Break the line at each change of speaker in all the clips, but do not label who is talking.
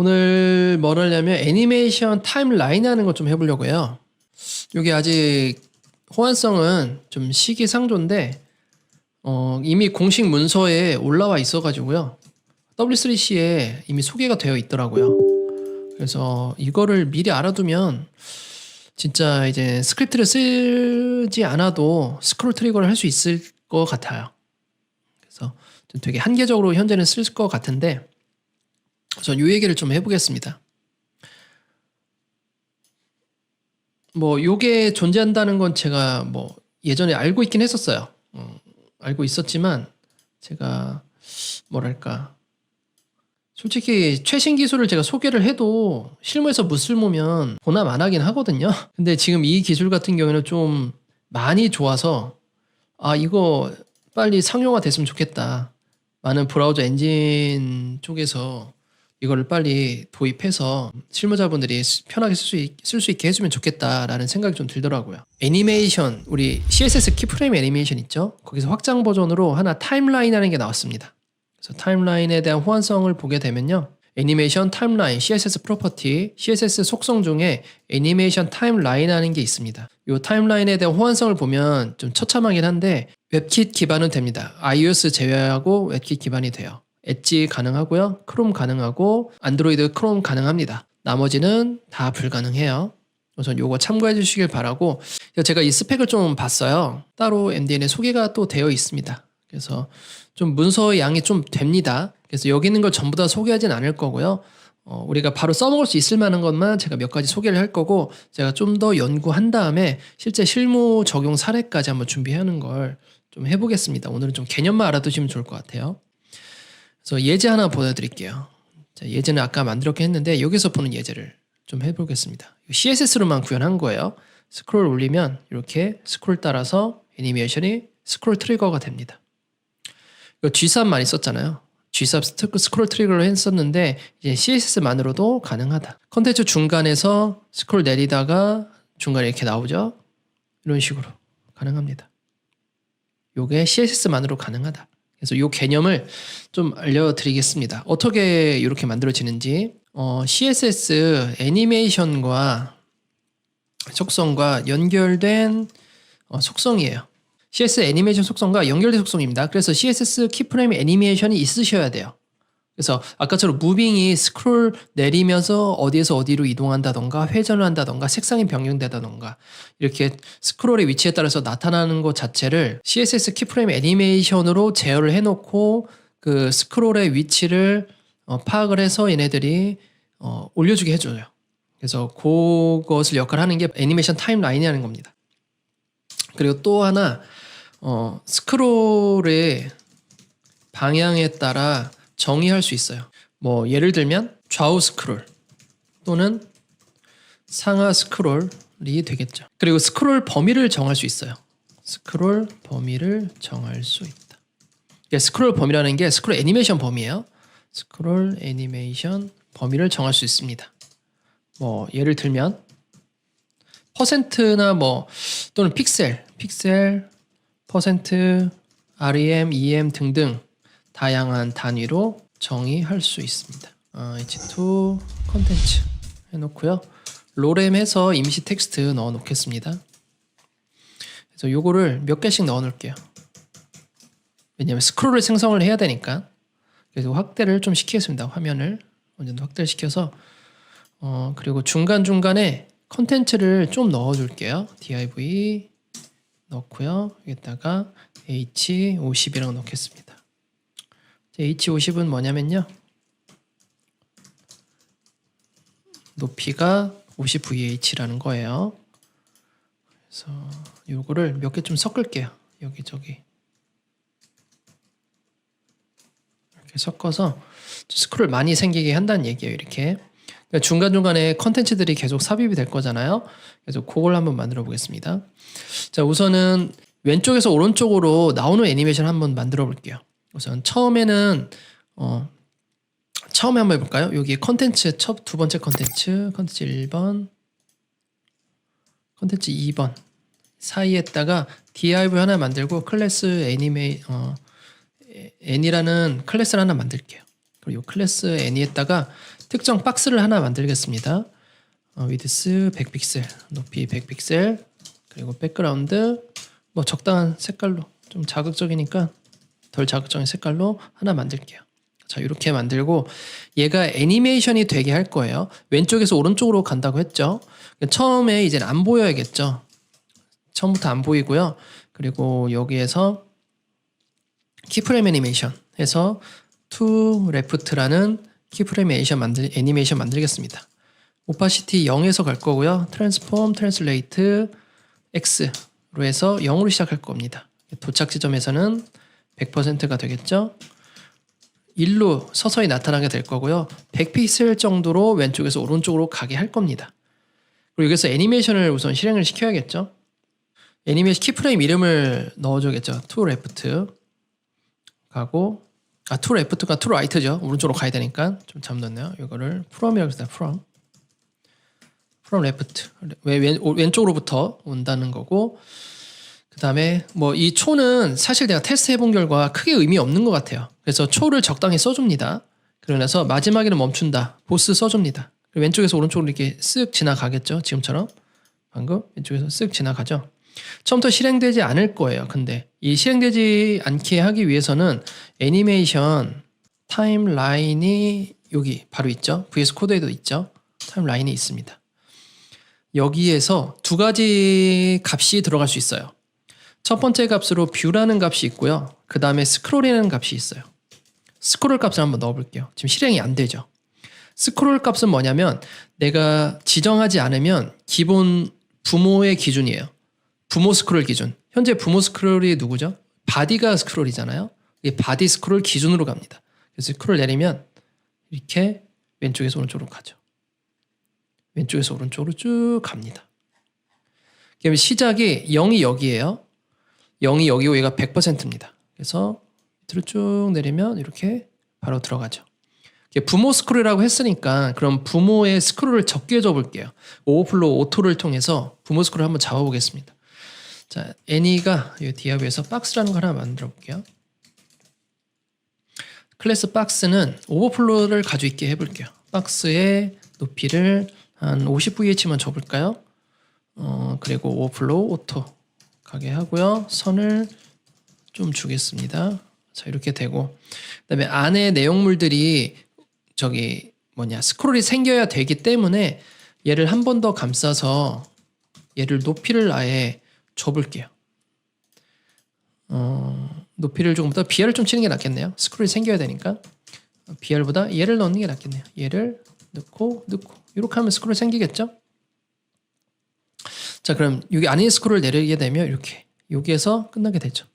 오늘 뭘 하려면 애니메이션 타임라인 하는 거 좀 해보려고 해요. 이게 아직 호환성은 좀 시기상조인데 이미 공식 문서에 올라와 있어가지고요. W3C에 이미 소개가 되어 있더라고요. 그래서 이거를 미리 알아두면 진짜 이제 스크립트를 쓰지 않아도 스크롤 트리거를 할 수 있을 것 같아요. 그래서 좀 되게 한계적으로 현재는 쓸 것 같은데 전 이 얘기를 좀 해보겠습니다. 뭐 요게 존재한다는 건 제가 뭐 예전에 알고 있긴 했었어요. 알고 있었지만 제가 뭐랄까 솔직히 최신 기술을 제가 소개를 해도 실무에서 무쓸모면 보나 마나긴 하거든요. 근데 지금 이 기술 같은 경우에는 좀 많이 좋아서 이거 빨리 상용화 됐으면 좋겠다. 많은 브라우저 엔진 쪽에서 이거를 빨리 도입해서 실무자분들이 편하게 쓸 수 있게 해주면 좋겠다라는 생각이 좀 들더라고요. 애니메이션, 우리 CSS 키프레임 애니메이션 있죠? 거기서 확장 버전으로 하나 타임라인 하는 게 나왔습니다. 그래서 타임라인에 대한 호환성을 보게 되면요. 애니메이션 타임라인, CSS 프로퍼티, CSS 속성 중에 애니메이션 타임라인 하는 게 있습니다. 이 타임라인에 대한 호환성을 보면 좀 처참하긴 한데 웹킷 기반은 됩니다. iOS 제외하고 웹킷 기반이 돼요. 엣지 가능하고요. 크롬 가능하고 안드로이드 크롬 가능합니다. 나머지는 다 불가능해요. 우선 요거 참고해 주시길 바라고 제가 이 스펙을 좀 봤어요. 따로 MDN에 소개가 또 되어 있습니다. 그래서 좀 문서 양이 좀 됩니다. 그래서 여기 있는 걸 전부 다 소개하진 않을 거고요. 우리가 바로 써먹을 수 있을 만한 것만 제가 몇 가지 소개를 할 거고 제가 좀 더 연구한 다음에 실제 실무 적용 사례까지 한번 준비하는 걸 좀 해보겠습니다. 오늘은 좀 개념만 알아두시면 좋을 것 같아요. 그래서 예제 하나 보여드릴게요. 자, 예제는 아까 만들었긴 했는데 여기서 보는 예제를 좀 해보겠습니다. CSS로만 구현한 거예요. 스크롤 올리면 이렇게 스크롤 따라서 애니메이션이 스크롤 트리거가 됩니다. 이거 G3 많이 썼잖아요. G3 스크롤 트리거를 했었는데 이제 CSS만으로도 가능하다. 컨텐츠 중간에서 스크롤 내리다가 중간에 이렇게 나오죠. 이런 식으로 가능합니다. 요게 CSS만으로 가능하다. 그래서 이 개념을 좀 알려드리겠습니다. 어떻게 이렇게 만들어지는지 CSS 애니메이션과 속성과 연결된 속성이에요. CSS 애니메이션 속성과 연결된 속성입니다. 그래서 CSS 키프레임 애니메이션이 있으셔야 돼요. 그래서 아까처럼 무빙이 스크롤 내리면서 어디에서 어디로 이동한다던가 회전을 한다던가 색상이 변경되다던가 이렇게 스크롤의 위치에 따라서 나타나는 것 자체를 CSS 키프레임 애니메이션으로 제어를 해놓고 그 스크롤의 위치를 파악을 해서 얘네들이 올려주게 해줘요. 그래서 그것을 역할을 하는 게 애니메이션 타임라인이라는 겁니다. 그리고 또 하나 스크롤의 방향에 따라 정의할 수 있어요. 뭐 예를 들면 좌우 스크롤 또는 상하 스크롤이 되겠죠. 그리고 스크롤 범위를 정할 수 있어요. 스크롤 범위를 정할 수 있다. 스크롤 범위라는 게 스크롤 애니메이션 범위예요. 스크롤 애니메이션 범위를 정할 수 있습니다. 뭐 예를 들면 퍼센트나 뭐 또는 픽셀, 퍼센트, REM, EM 등등 다양한 단위로 정의할 수 있습니다. H2 컨텐츠 해놓고요. 로렘 해서 임시 텍스트 넣어 놓겠습니다. 그래서 요거를 몇 개씩 넣어 놓을게요. 왜냐하면 스크롤을 생성을 해야 되니까. 그래서 확대를 좀 시키겠습니다. 화면을 어느 정도 확대를 시켜서 그리고 중간중간에 컨텐츠를 좀 넣어 줄게요. div 넣고요. 여기다가 h50이라고 넣겠습니다. H50은 뭐냐면요. 높이가 50VH라는 거예요. 그래서 요거를 몇 개 좀 섞을게요. 여기저기. 이렇게 섞어서 스크롤 많이 생기게 한다는 얘기예요. 이렇게. 그러니까 중간중간에 컨텐츠들이 계속 삽입이 될 거잖아요. 그래서 그걸 한번 만들어 보겠습니다. 자, 우선은 왼쪽에서 오른쪽으로 나오는 애니메이션 한번 만들어 볼게요. 우선 처음에는 처음에 한번 해볼까요? 여기 컨텐츠 두 번째 컨텐츠 1번 컨텐츠 2번 사이에다가 div 하나 만들고 클래스 n이라는 클래스를 하나 만들게요. 그리고 이 클래스 n에다가 특정 박스를 하나 만들겠습니다. 위드스 100픽셀, 높이 100픽셀, 그리고 백그라운드 뭐 적당한 색깔로, 좀 자극적이니까 덜 자극적인 색깔로 하나 만들게요. 자, 이렇게 만들고 얘가 애니메이션이 되게 할 거예요. 왼쪽에서 오른쪽으로 간다고 했죠. 처음에 이제는 안 보여야겠죠. 처음부터 안 보이고요. 그리고 여기에서 키프레임 애니메이션 해서 to left라는 키프레임 애니메이션 만들겠습니다. 오파시티 0에서 갈 거고요. 트랜스폼, 트랜슬레이트, X로 해서 0으로 시작할 겁니다. 도착 지점에서는 100%가 되겠죠. 1로 서서히 나타나게 될 거고요. 100픽셀 정도로 왼쪽에서 오른쪽으로 가게 할 겁니다. 그리고 여기서 애니메이션을 우선 실행을 시켜야겠죠. 애니메이션 키프레임 이름을 넣어줘야겠죠. to left 가고, to left가 to right죠. 오른쪽으로 가야 되니까 좀 잘못 넣었네요. 이거를 from이라고 했어요. from left. 왼쪽으로부터 온다는 거고, 그 다음에 뭐 이 초는 사실 내가 테스트 해본 결과 크게 의미 없는 것 같아요. 그래서 초를 적당히 써줍니다. 그러면서 마지막에는 멈춘다. 보스 써줍니다. 왼쪽에서 오른쪽으로 이렇게 쓱 지나가겠죠. 지금처럼. 방금 왼쪽에서 쓱 지나가죠. 처음부터 실행되지 않을 거예요. 근데 이 실행되지 않게 하기 위해서는 애니메이션 타임라인이 여기 바로 있죠. VS 코드에도 있죠. 타임라인이 있습니다. 여기에서 두 가지 값이 들어갈 수 있어요. 첫 번째 값으로 뷰라는 값이 있고요. 그 다음에 스크롤이라는 값이 있어요. 스크롤 값을 한번 넣어볼게요. 지금 실행이 안 되죠. 스크롤 값은 뭐냐면 내가 지정하지 않으면 기본 부모의 기준이에요. 부모 스크롤 기준. 현재 부모 스크롤이 누구죠? 바디가 스크롤이잖아요. 이게 바디 스크롤 기준으로 갑니다. 그래서 스크롤 내리면 이렇게 왼쪽에서 오른쪽으로 가죠. 왼쪽에서 오른쪽으로 쭉 갑니다. 그러면 시작이 0이 여기예요. 0이 여기고 얘가 100%입니다. 그래서 밑으로 쭉 내리면 이렇게 바로 들어가죠. 부모 스크롤이라고 했으니까 그럼 부모의 스크롤을 적게 줘볼게요. 오버플로우 오토를 통해서 부모 스크롤을 한번 잡아보겠습니다. 자, 애니가 이 디아브에서 박스라는 걸 하나 만들어 볼게요. 클래스 박스는 오버플로우를 가지고 있게 해볼게요. 박스의 높이를 한 50VH만 줘볼까요? 그리고 오버플로우 오토 가게 하고요. 선을 좀 주겠습니다. 자, 이렇게 되고, 그다음에 안에 내용물들이 스크롤이 생겨야 되기 때문에 얘를 한 번 더 감싸서 얘를 높이를 아예 줘볼게요. 높이를 조금 더 BR을 좀 치는 게 낫겠네요. 스크롤이 생겨야 되니까 BR보다 얘를 넣는 게 낫겠네요. 얘를 넣고 이렇게 하면 스크롤 생기겠죠? 자, 그럼 여기 안에 스크롤을 내리게 되면 이렇게 여기에서 끝나게 되죠.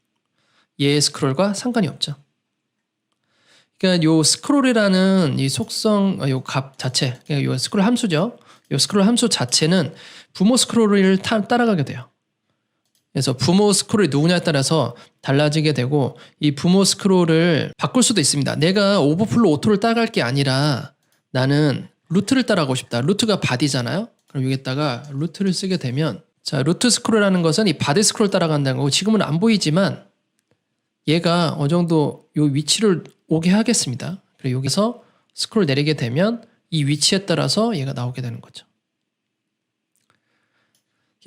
얘의 스크롤과 상관이 없죠. 그러니까 요 스크롤이라는 이 속성, 요 값 자체, 그러니까 요 스크롤 함수죠. 요 스크롤 함수 자체는 부모 스크롤을 따라가게 돼요. 그래서 부모 스크롤이 누구냐에 따라서 달라지게 되고, 이 부모 스크롤을 바꿀 수도 있습니다. 내가 오버플로우 오토를 따라갈 게 아니라 나는 루트를 따라가고 싶다. 루트가 바디잖아요. 그럼 여기다가 루트를 쓰게 되면, 자, 루트 스크롤이라는 것은 이 바디 스크롤 따라간다는 거고, 지금은 안 보이지만 얘가 어느 정도 요 위치를 오게 하겠습니다. 그리고 여기서 스크롤 내리게 되면 이 위치에 따라서 얘가 나오게 되는 거죠.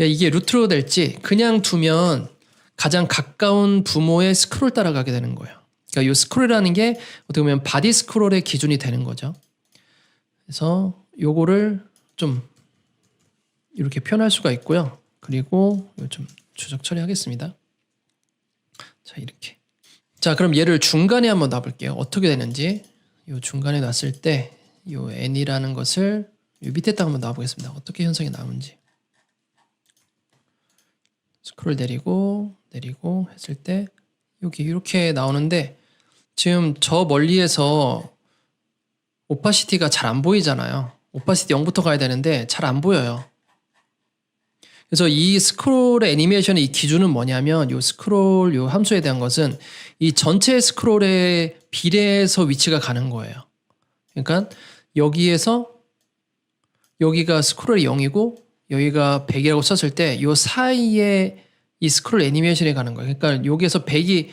이게 루트로 될지 그냥 두면 가장 가까운 부모의 스크롤 따라가게 되는 거예요. 그러니까 이 스크롤이라는 게 어떻게 보면 바디 스크롤의 기준이 되는 거죠. 그래서 요거를 좀 이렇게 표현할 수가 있고요. 그리고 좀 추적 처리하겠습니다. 자, 이렇게. 자, 그럼 얘를 중간에 한번 놔볼게요. 어떻게 되는지. 요 중간에 놨을 때 요 n이라는 것을 요 밑에다 한번 놔보겠습니다. 어떻게 현상이 나오는지. 스크롤 내리고 했을 때 여기 이렇게 나오는데, 지금 저 멀리에서 오파시티가 잘 안 보이잖아요. 오파시티 0부터 가야 되는데 잘 안 보여요. 그래서 이 스크롤의 애니메이션의 이 기준은 뭐냐면, 이 스크롤 이 함수에 대한 것은 이 전체 스크롤의 비례해서 위치가 가는 거예요. 그러니까 여기에서 여기가 스크롤이 0이고 여기가 100이라고 썼을 때 이 사이에 이 스크롤 애니메이션이 가는 거예요. 그러니까 여기에서 100이,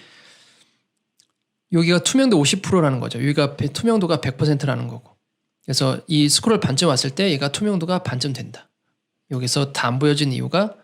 여기가 투명도 50%라는 거죠. 여기가 투명도가 100%라는 거고, 그래서 이 스크롤 반쯤 왔을 때 얘가 투명도가 반쯤 된다. 여기서 다 안 보여진 이유가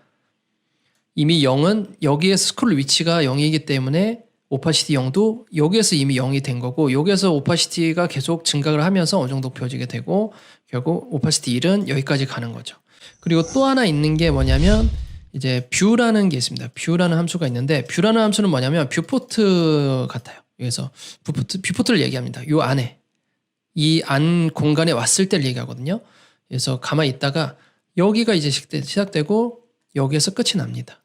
이미 0은 여기에 스크롤 위치가 0이기 때문에 오파시티 0도 여기에서 이미 0이 된 거고 여기에서 오파시티가 계속 증가를 하면서 어느 정도 보여지게 되고 결국 오파시티 1은 여기까지 가는 거죠. 그리고 또 하나 있는 게 뭐냐면 이제 뷰라는 게 있습니다. 뷰라는 함수가 있는데 뷰라는 함수는 뭐냐면 뷰포트 같아요. 그래서 뷰포트를 얘기합니다. 요 안에 이 안 공간에 왔을 때를 얘기하거든요. 그래서 가만히 있다가 여기가 이제 시작되고 여기에서 끝이 납니다.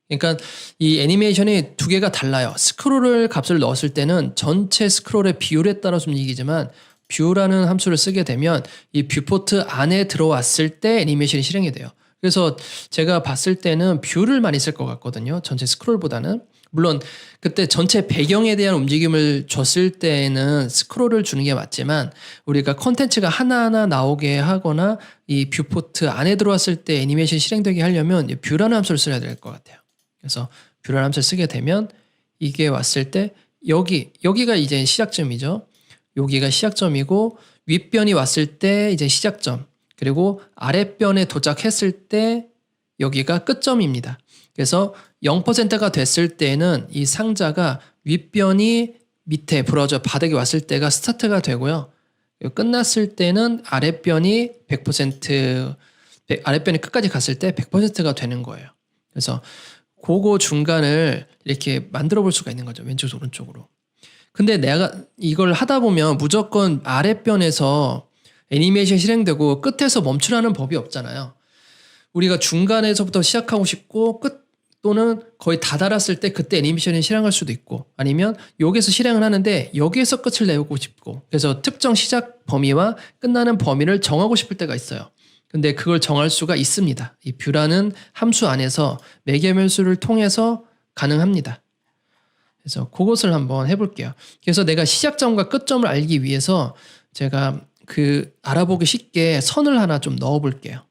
그러니까 이 애니메이션이 두 개가 달라요. 스크롤을 값을 넣었을 때는 전체 스크롤의 비율에 따라서 움직이지만 뷰라는 함수를 쓰게 되면 이 뷰포트 안에 들어왔을 때 애니메이션이 실행이 돼요. 그래서 제가 봤을 때는 뷰를 많이 쓸 것 같거든요. 전체 스크롤보다는. 물론 그때 전체 배경에 대한 움직임을 줬을 때는 스크롤을 주는 게 맞지만 우리가 컨텐츠가 하나하나 나오게 하거나 이 뷰포트 안에 들어왔을 때 애니메이션이 실행되게 하려면 뷰라는 함수를 써야 될 것 같아요. 그래서 뷰라는 함수를 쓰게 되면 이게 왔을 때 여기가 이제 시작점이죠. 여기가 시작점이고 윗변이 왔을 때 이제 시작점, 그리고 아랫변에 도착했을 때 여기가 끝점입니다. 그래서 0%가 됐을 때는 이 상자가 윗변이 밑에 부러져 바닥에 왔을 때가 스타트가 되고요. 끝났을 때는 아랫변이 100%, 아랫변이 끝까지 갔을 때 100%가 되는 거예요. 그래서 그거 중간을 이렇게 만들어 볼 수가 있는 거죠. 왼쪽 오른쪽으로. 근데 내가 이걸 하다 보면 무조건 아랫변에서 애니메이션 실행되고 끝에서 멈추라는 법이 없잖아요. 우리가 중간에서부터 시작하고 싶고 끝 또는 거의 다 달았을 때 그때 애니메이션이 실행할 수도 있고 아니면 여기서 실행을 하는데 여기에서 끝을 내고 싶고 그래서 특정 시작 범위와 끝나는 범위를 정하고 싶을 때가 있어요. 근데 그걸 정할 수가 있습니다. 이 뷰라는 함수 안에서 매개별수를 통해서 가능합니다. 그래서 그것을 한번 해볼게요. 그래서 내가 시작점과 끝점을 알기 위해서 제가 그 알아보기 쉽게 선을 하나 좀 넣어 볼게요.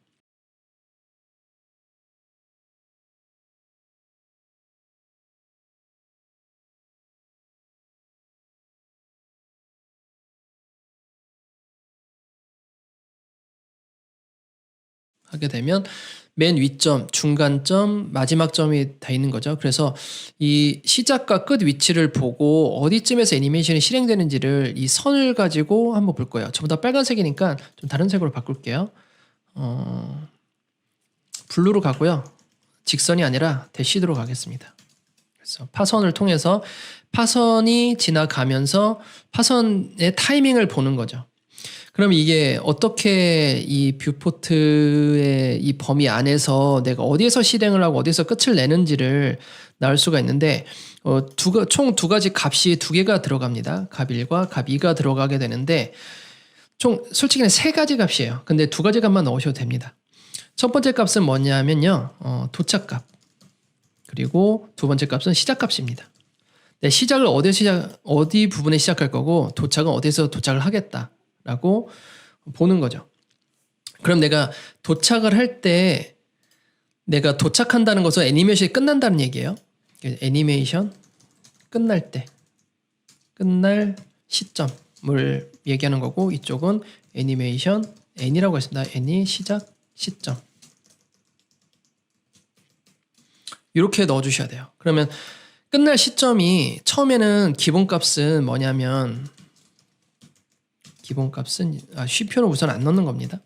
하게 되면 맨 위점, 중간점, 마지막 점이 다 있는 거죠. 그래서 이 시작과 끝 위치를 보고 어디쯤에서 애니메이션이 실행되는지를 이 선을 가지고 한번 볼 거예요. 전부 다 빨간색이니까 좀 다른 색으로 바꿀게요. 블루로 가고요. 직선이 아니라 대시드로 가겠습니다. 그래서 파선을 통해서 파선이 지나가면서 파선의 타이밍을 보는 거죠. 그럼 이게 어떻게 이 뷰포트의 이 범위 안에서 내가 어디에서 실행을 하고 어디에서 끝을 내는지를 나올 수가 있는데 총 두 가지 값이 두 개가 들어갑니다. 값 1과 값 2가 들어가게 되는데 총 솔직히는 세 가지 값이에요. 근데 두 가지 값만 넣으셔도 됩니다. 첫 번째 값은 뭐냐면요. 도착값. 그리고 두 번째 값은 시작값입니다. 네, 시작을 어디 부분에 시작할 거고 도착은 어디서 도착을 하겠다라고 보는 거죠. 그럼 내가 도착을 할 때 내가 도착한다는 것은 애니메이션이 끝난다는 얘기예요. 애니메이션 끝날 때 끝날 시점을 얘기하는 거고 이쪽은 애니메이션 N이라고 했습니다. N이 시작 시점. 이렇게 넣어주셔야 돼요. 그러면 끝날 시점이 처음에는 기본값은 뭐냐면 기본값은 쉼표는 우선 안 넣는 겁니다.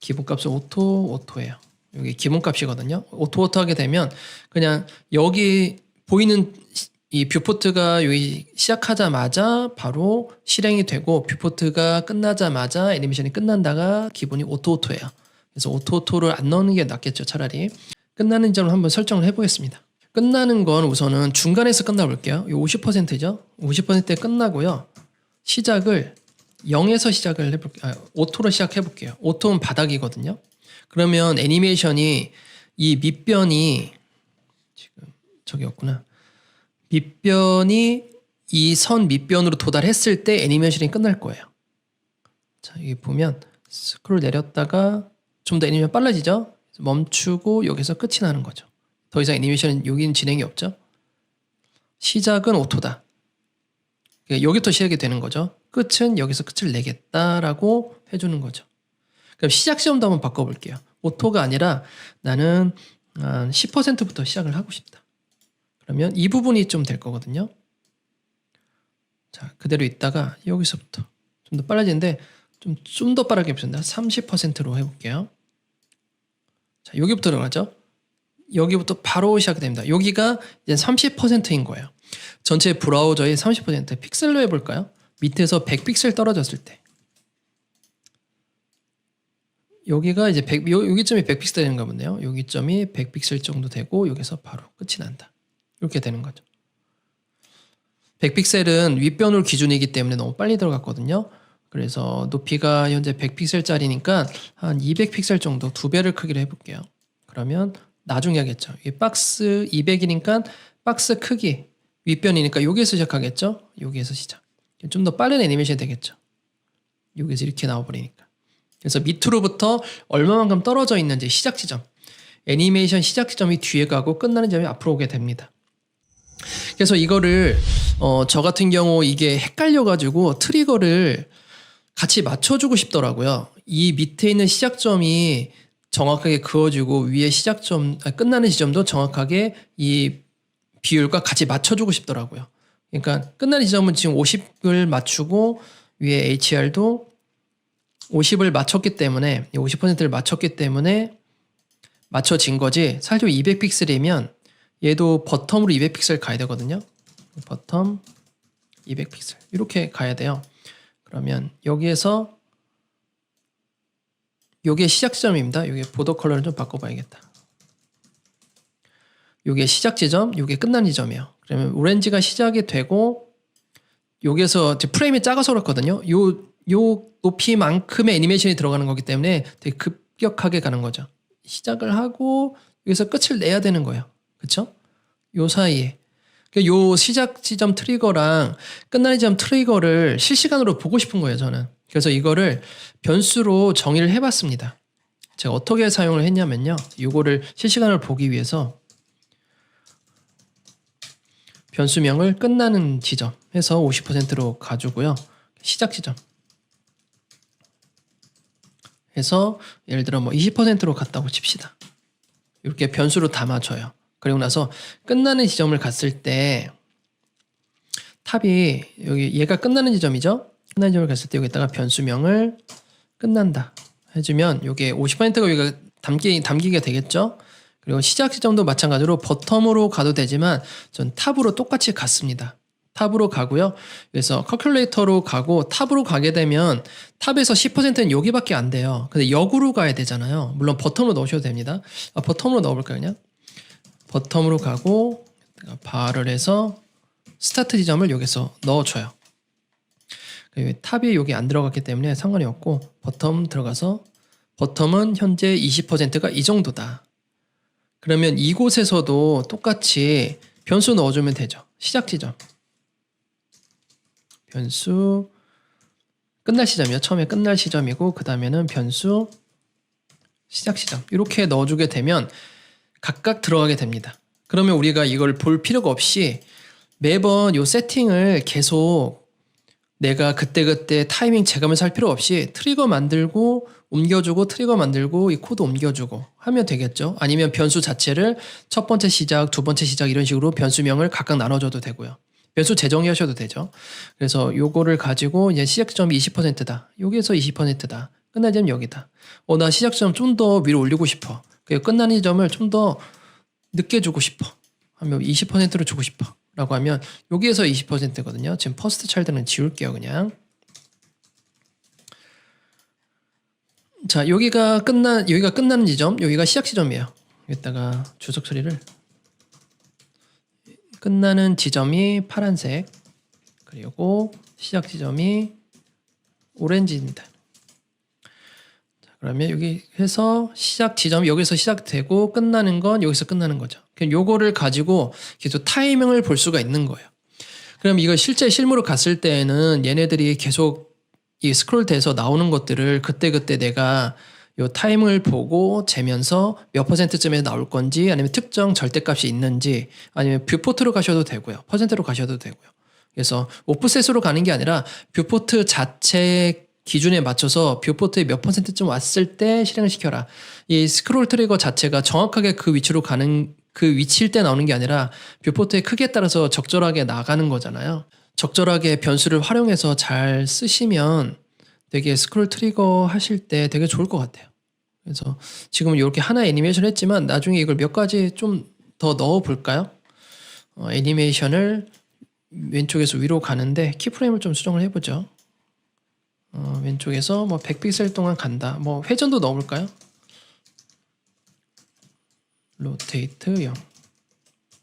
기본값은 오토예요. 여기 기본값이거든요. 오토 하게 되면 그냥 여기 보이는 이 뷰포트가 여기 시작하자마자 바로 실행이 되고 뷰포트가 끝나자마자 애니메이션이 끝난다가 기본이 오토예요. 그래서 오토를 안 넣는 게 낫겠죠, 차라리. 끝나는 점을 한번 설정을 해보겠습니다. 끝나는 건 우선은 중간에서 끝나볼게요. 이 50%죠. 50%에 끝나고요. 시작을 0에서 시작을 해볼게요. 오토로 시작해볼게요. 오토는 바닥이거든요. 그러면 애니메이션이 이 밑변이 지금 저기 없구나. 밑변이 이 선 밑변으로 도달했을 때 애니메이션이 끝날 거예요. 자, 여기 보면 스크롤 내렸다가 좀 더 애니메이션 빨라지죠? 멈추고 여기서 끝이 나는 거죠. 더 이상 애니메이션은 여기는 진행이 없죠. 시작은 오토다. 여기부터 시작이 되는 거죠. 끝은 여기서 끝을 내겠다라고 해주는 거죠. 그럼 시작 지점도 한번 바꿔볼게요. 오토가 아니라 나는 한 10%부터 시작을 하고 싶다. 그러면 이 부분이 좀 될 거거든요. 자, 그대로 있다가 여기서부터 좀 더 빨라지는데 좀 더 빠르게 해보겠습니다. 30%로 해볼게요. 자, 여기부터 들어가죠. 여기부터 바로 시작됩니다. 여기가 이제 30%인 거예요. 전체 브라우저의 30% 픽셀로 해볼까요? 밑에서 100픽셀 떨어졌을 때 여기가 이제 여기점이 100픽셀 되는가 보네요. 여기점이 100픽셀 정도 되고 여기서 바로 끝이 난다. 이렇게 되는 거죠. 100픽셀은 윗변울 기준이기 때문에 너무 빨리 들어갔거든요. 그래서 높이가 현재 100픽셀짜리니까 한 200픽셀 정도 2배를 크기로 해볼게요. 그러면 나중에 하겠죠. 이 박스 200이니까 박스 크기 윗변이니까 여기에서 시작하겠죠. 여기에서 시작. 좀 더 빠른 애니메이션이 되겠죠. 여기서 이렇게 나와버리니까. 그래서 밑으로부터 얼마만큼 떨어져 있는지 시작 지점. 애니메이션 시작 지점이 뒤에 가고 끝나는 점이 앞으로 오게 됩니다. 그래서 이거를 저 같은 경우 이게 헷갈려가지고 트리거를 같이 맞춰주고 싶더라고요. 이 밑에 있는 시작점이 정확하게 그어지고 위에 시작점 끝나는 지점도 정확하게 이 비율과 같이 맞춰주고 싶더라고요. 그러니까 끝나는 지점은 지금 50을 맞추고 위에 HR도 50을 맞췄기 때문에 50%를 맞췄기 때문에 맞춰진 거지. 사실 200픽셀이면 얘도 버텀으로 200픽셀 가야 되거든요. 버텀 200픽셀 이렇게 가야 돼요. 그러면 여기에서 요게 시작 지점입니다. 요게 보더 컬러를 좀 바꿔봐야겠다. 요게 시작 지점, 요게 끝난 지점이에요. 그러면 오렌지가 시작이 되고 여기에서 프레임이 작아서 그렇거든요. 요 높이만큼의 애니메이션이 들어가는 거기 때문에 되게 급격하게 가는 거죠. 시작을 하고 여기서 끝을 내야 되는 거예요. 그쵸? 요 사이에. 요 시작 지점 트리거랑 끝나는 지점 트리거를 실시간으로 보고 싶은 거예요, 저는. 그래서 이거를 변수로 정의를 해봤습니다. 제가 어떻게 사용을 했냐면요. 요거를 실시간으로 보기 위해서 변수명을 끝나는 지점 해서 50%로 가주고요. 시작 지점 해서 예를 들어 뭐 20%로 갔다고 칩시다. 이렇게 변수로 담아줘요. 그리고 나서 끝나는 지점을 갔을 때 탑이 여기 얘가 끝나는 지점이죠. 끝나는 지점을 갔을 때 여기다가 변수명을 끝난다 해주면 이게 50%가 여기가 담기게 되겠죠. 그리고 시작 지점도 마찬가지로 버텀으로 가도 되지만 전 탑으로 똑같이 갔습니다. 탑으로 가고요. 그래서 컬큘레이터로 가고 탑으로 가게 되면 탑에서 10%는 여기밖에 안 돼요. 근데 역으로 가야 되잖아요. 물론 버텀으로 넣으셔도 됩니다. 버텀으로 넣어볼까요 그냥? 버텀으로 가고 바를 해서 스타트 지점을 여기서 넣어줘요. 탑이 여기 안 들어갔기 때문에 상관이 없고 버텀 들어가서 버텀은 현재 20%가 이 정도다. 그러면 이곳에서도 똑같이 변수 넣어주면 되죠. 시작 지점. 변수 끝날 시점이요. 처음에 끝날 시점이고 그 다음에는 변수 시작 시점. 이렇게 넣어주게 되면 각각 들어가게 됩니다. 그러면 우리가 이걸 볼 필요가 없이 매번 이 세팅을 계속 내가 그때그때 타이밍 재가면서 할 필요 없이 트리거 만들고 옮겨주고 트리거 만들고 이 코드 옮겨주고 하면 되겠죠. 아니면 변수 자체를 첫 번째 시작, 두 번째 시작 이런 식으로 변수명을 각각 나눠줘도 되고요. 변수 재정의하셔도 되죠. 그래서 요거를 가지고 이제 시작점이 20%다. 여기에서 20%다. 끝날 지점 여기다. 나 시작점 좀 더 위로 올리고 싶어. 끝나는 점을 좀 더 늦게 주고 싶어. 하면 20%로 주고 싶어. 라고 하면 여기에서 20%거든요. 지금 퍼스트 차일드는 지울게요. 그냥. 자, 여기가 끝나는 지점, 여기가 시작 지점이에요. 여기다가 주석 처리를 끝나는 지점이 파란색, 그리고 시작 지점이 오렌지입니다. 자, 그러면 여기 해서 시작 지점이 여기서 시작되고 끝나는 건 여기서 끝나는 거죠. 그럼 요거를 가지고 계속 타이밍을 볼 수가 있는 거예요. 그럼 이거 실제 실무로 갔을 때에는 얘네들이 계속 이 스크롤 돼서 나오는 것들을 그때그때 내가 요 타임을 보고 재면서 몇 %쯤에 나올 건지 아니면 특정 절대값이 있는지 아니면 뷰포트로 가셔도 되고요. 퍼센트로 가셔도 되고요. 그래서 오프셋으로 가는 게 아니라 뷰포트 자체 기준에 맞춰서 뷰포트에 몇 %쯤 왔을 때 실행을 시켜라. 이 스크롤 트리거 자체가 정확하게 그 위치로 가는 그 위치일 때 나오는 게 아니라 뷰포트의 크기에 따라서 적절하게 나가는 거잖아요. 적절하게 변수를 활용해서 잘 쓰시면 되게 스크롤 트리거 하실 때 되게 좋을 것 같아요. 그래서 지금 이렇게 하나 애니메이션 했지만 나중에 이걸 몇 가지 좀 더 넣어 볼까요? 애니메이션을 왼쪽에서 위로 가는데 키프레임을 좀 수정을 해보죠. 왼쪽에서 뭐 100픽셀 동안 간다. 뭐 회전도 넣어볼까요? 로테이트 0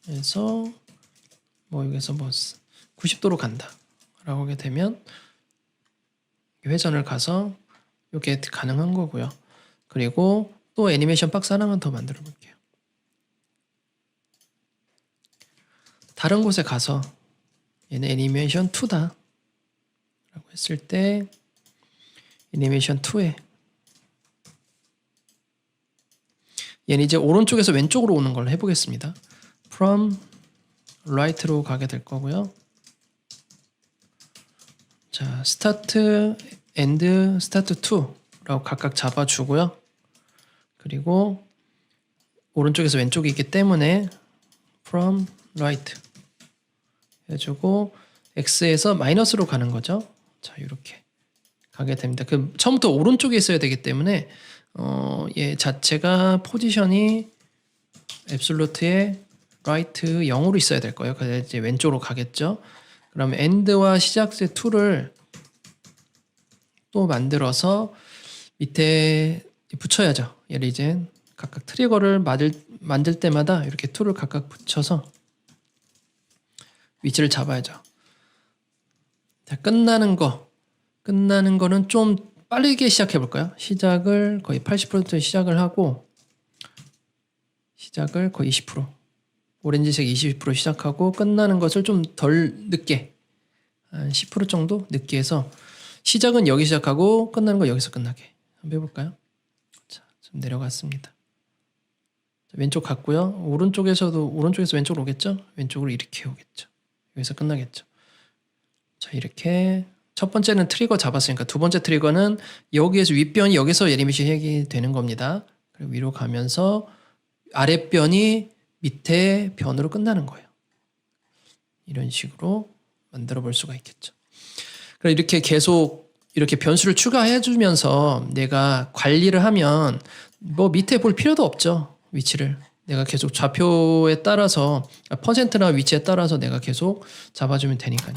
해서 뭐 여기서 뭐 90도로 간다 라고 하게 되면 회전을 가서 이게 가능한 거고요. 그리고 또 애니메이션 박스 하나만 더 만들어 볼게요. 다른 곳에 가서 얘는 애니메이션 2다 라고 했을 때 애니메이션 2에 얘는 이제 오른쪽에서 왼쪽으로 오는 걸 해보겠습니다. From right로 가게 될 거고요. 자, start, end, start to 라고 각각 잡아주고요. 그리고 오른쪽에서 왼쪽이 있기 때문에 from right 해주고 x에서 마이너스로 가는 거죠. 자, 이렇게 가게 됩니다. 그 처음부터 오른쪽에 있어야 되기 때문에 얘 자체가 포지션이 앱솔루트의 right 0으로 있어야 될 거예요. 그래서 이제 왼쪽으로 가겠죠. 그럼 end와 시작세 2를 또 만들어서 밑에 붙여야죠. 얘를 이제 각각 트리거를 만들 때마다 이렇게 2를 각각 붙여서 위치를 잡아야죠. 자, 끝나는 거는 좀 빠르게 시작해 볼까요? 시작을 거의 80% 시작을 하고 시작을 거의 20% 오렌지색 20% 시작하고 끝나는 것을 좀 덜 늦게 한 10% 정도 늦게 해서 시작은 여기 시작하고 끝나는 거 여기서 끝나게 한번 해볼까요? 자, 좀 내려갔습니다. 자, 왼쪽 갔고요. 오른쪽에서 왼쪽으로 오겠죠? 왼쪽으로 이렇게 오겠죠. 여기서 끝나겠죠. 자, 이렇게 첫 번째는 트리거 잡았으니까 두 번째 트리거는 여기에서 윗변이 여기서 애니메이션이 되는 겁니다. 그리고 위로 가면서 아랫변이 밑에 변으로 끝나는 거예요. 이런 식으로 만들어 볼 수가 있겠죠. 그럼 이렇게 계속 이렇게 변수를 추가해 주면서 내가 관리를 하면 뭐 밑에 볼 필요도 없죠. 위치를. 내가 계속 좌표에 따라서 퍼센트나 위치에 따라서 내가 계속 잡아주면 되니까요.